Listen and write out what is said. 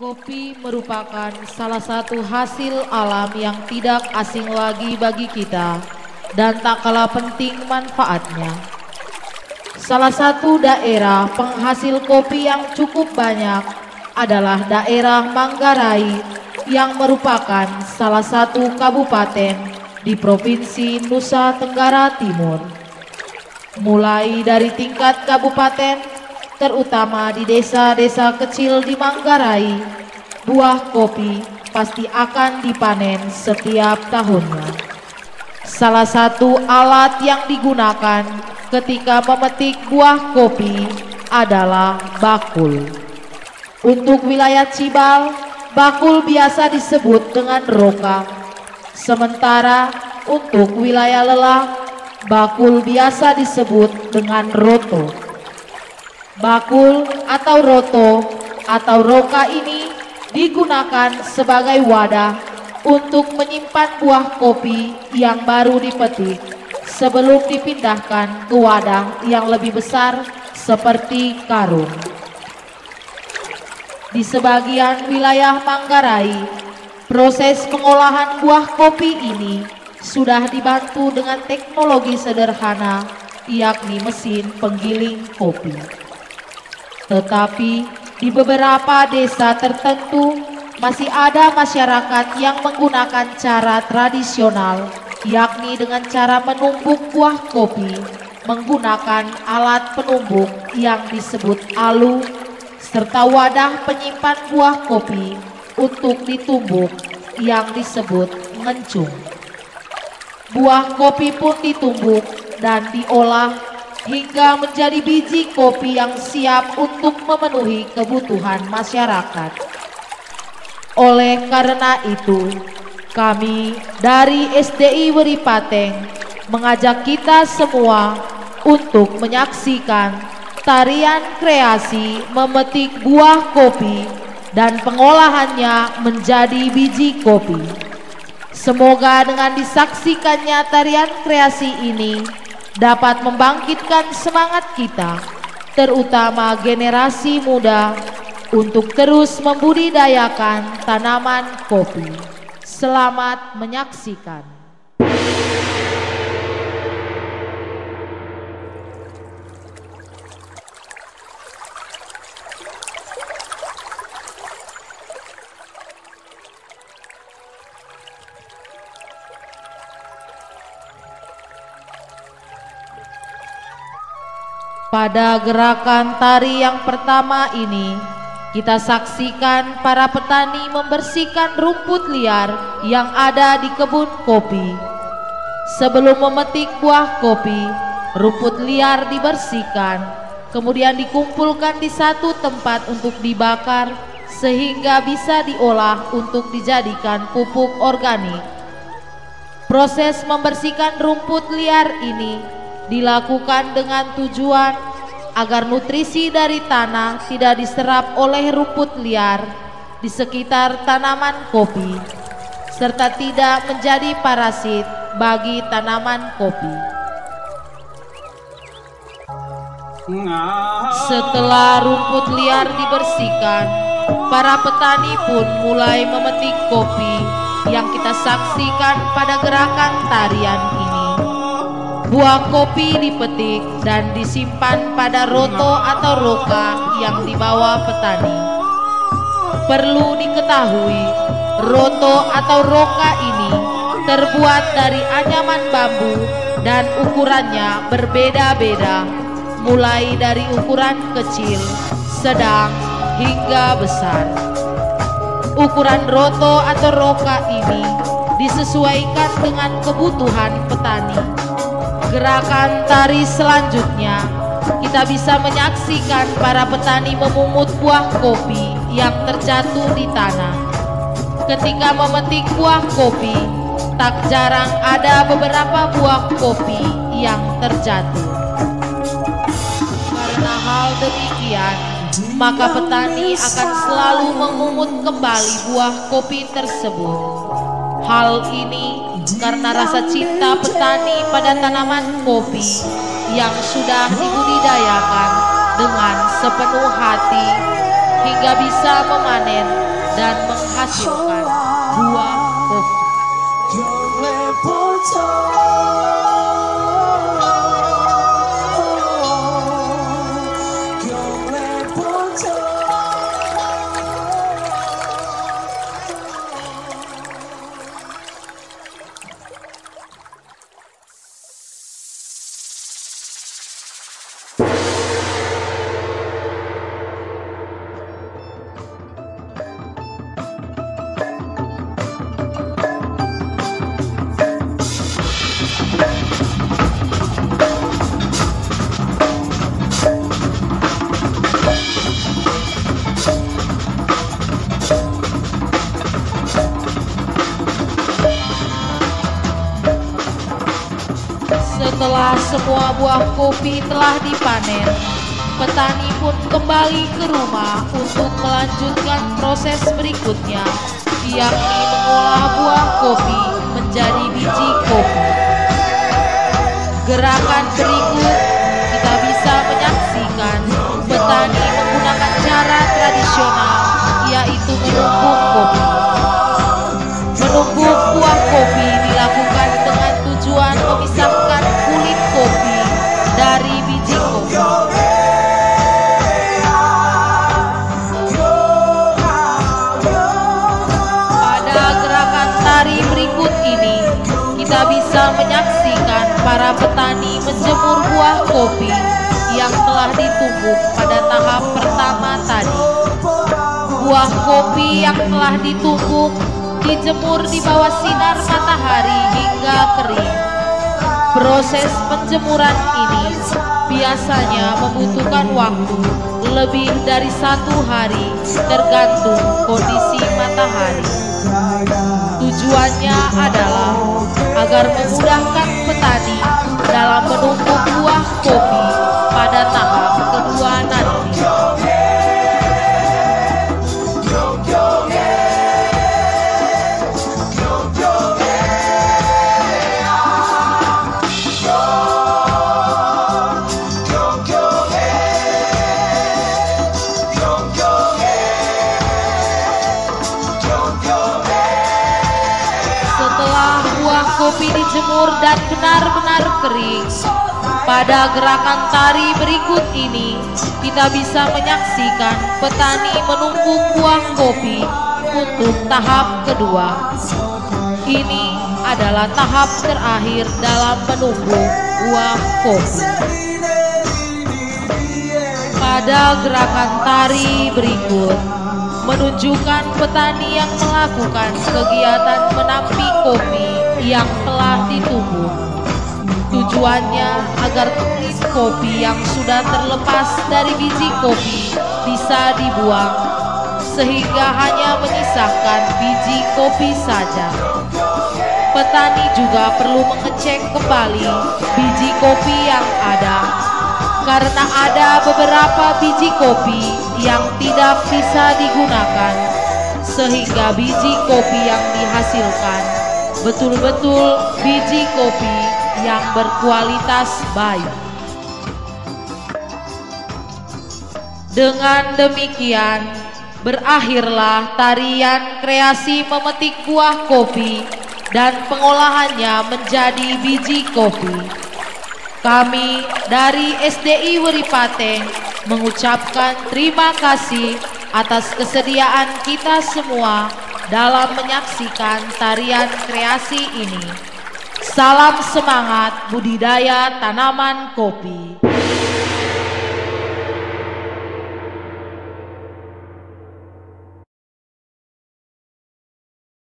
Kopi merupakan salah satu hasil alam yang tidak asing lagi bagi kita dan tak kalah penting manfaatnya. Salah satu daerah penghasil kopi yang cukup banyak adalah daerah Manggarai yang merupakan salah satu kabupaten di Provinsi Nusa Tenggara Timur. Mulai dari tingkat kabupaten, terutama di desa-desa kecil di Manggarai, buah kopi pasti akan dipanen setiap tahunnya. Salah satu alat yang digunakan ketika memetik buah kopi adalah bakul. Untuk wilayah Cibal, bakul biasa disebut dengan roka. Sementara untuk wilayah Lelah, bakul biasa disebut dengan roto. Bakul atau roto atau roka ini digunakan sebagai wadah untuk menyimpan buah kopi yang baru dipetik sebelum dipindahkan ke wadah yang lebih besar seperti karung. Di sebagian wilayah Manggarai, proses pengolahan buah kopi ini sudah dibantu dengan teknologi sederhana, yakni mesin penggiling kopi. Tetapi di beberapa desa tertentu masih ada masyarakat yang menggunakan cara tradisional, yakni dengan cara menumbuk buah kopi menggunakan alat penumbuk yang disebut alu serta wadah penyimpan buah kopi untuk ditumbuk yang disebut ngencung. Buah kopi pun ditumbuk dan diolah hingga menjadi biji kopi yang siap untuk memenuhi kebutuhan masyarakat. Oleh karena itu, kami dari SDI Weripateng mengajak kita semua untuk menyaksikan tarian kreasi memetik buah kopi dan pengolahannya menjadi biji kopi. Semoga dengan disaksikannya tarian kreasi ini dapat membangkitkan semangat kita, terutama generasi muda, untuk terus membudidayakan tanaman kopi. Selamat menyaksikan. Pada gerakan tari yang pertama ini, kita saksikan para petani membersihkan rumput liar yang ada di kebun kopi. Sebelum memetik buah kopi, rumput liar dibersihkan, kemudian dikumpulkan di satu tempat untuk dibakar sehingga bisa diolah untuk dijadikan pupuk organik. Proses membersihkan rumput liar ini dilakukan dengan tujuan agar nutrisi dari tanah tidak diserap oleh rumput liar di sekitar tanaman kopi, serta tidak menjadi parasit bagi tanaman kopi. Setelah rumput liar dibersihkan, para petani pun mulai memetik kopi yang kita saksikan pada gerakan tarian ini. Buah kopi dipetik dan disimpan pada roto atau roka yang dibawa petani. Perlu diketahui, roto atau roka ini terbuat dari anyaman bambu dan ukurannya berbeda-beda, mulai dari ukuran kecil, sedang, hingga besar. Ukuran roto atau roka ini disesuaikan dengan kebutuhan petani. Gerakan tari selanjutnya, kita bisa menyaksikan para petani memungut buah kopi yang terjatuh di tanah. Ketika memetik buah kopi, tak jarang ada beberapa buah kopi yang terjatuh. Karena hal demikian, maka petani akan selalu memungut kembali buah kopi tersebut. Hal ini karena rasa cinta petani pada tanaman kopi yang sudah dibudidayakan dengan sepenuh hati hingga bisa memanen dan menghasilkan buah kopi. Setelah semua buah kopi telah dipanen, petani pun kembali ke rumah untuk melanjutkan proses berikutnya, yakni mengolah buah kopi menjadi biji kopi. Gerakan berikut kita bisa menyaksikan petani menggunakan cara tradisional, yaitu menumbuk kopi. Menumbuk buah kopi dilakukan dengan tujuan memisahkan kulit kopi dari biji kopi. Pada gerakan tari berikut ini, kita bisa menyaksikan para petani menjemur buah kopi yang telah ditumbuk pada tahap pertama tadi. Buah kopi yang telah ditumbuk dijemur di bawah sinar matahari hingga kering. Proses penjemuran ini biasanya membutuhkan waktu lebih dari 1 hari tergantung kondisi matahari. Tujuannya adalah agar memudahkan petani dalam menumbuk buah kopi pada tahap kedua nanti. Kopi dijemur dan benar-benar kering. Pada gerakan tari berikut ini, kita bisa menyaksikan petani menumbuk buah kopi untuk tahap kedua. Ini adalah tahap terakhir dalam menumbuk buah kopi. Pada gerakan tari berikut, menunjukkan petani yang melakukan kegiatan menampi kopi yang telah ditumbuk. Tujuannya agar kulit kopi yang sudah terlepas dari biji kopi bisa dibuang, sehingga hanya menyisakan biji kopi saja. Petani juga perlu mengecek kembali biji kopi yang ada, karena ada beberapa biji kopi yang tidak bisa digunakan, sehingga biji kopi yang dihasilkan betul-betul biji kopi yang berkualitas baik. Dengan demikian, berakhirlah tarian kreasi memetik buah kopi dan pengolahannya menjadi biji kopi. Kami dari SDI Weripate mengucapkan terima kasih atas kesediaan kita semua dalam menyaksikan tarian kreasi ini. Salam semangat budidaya tanaman kopi.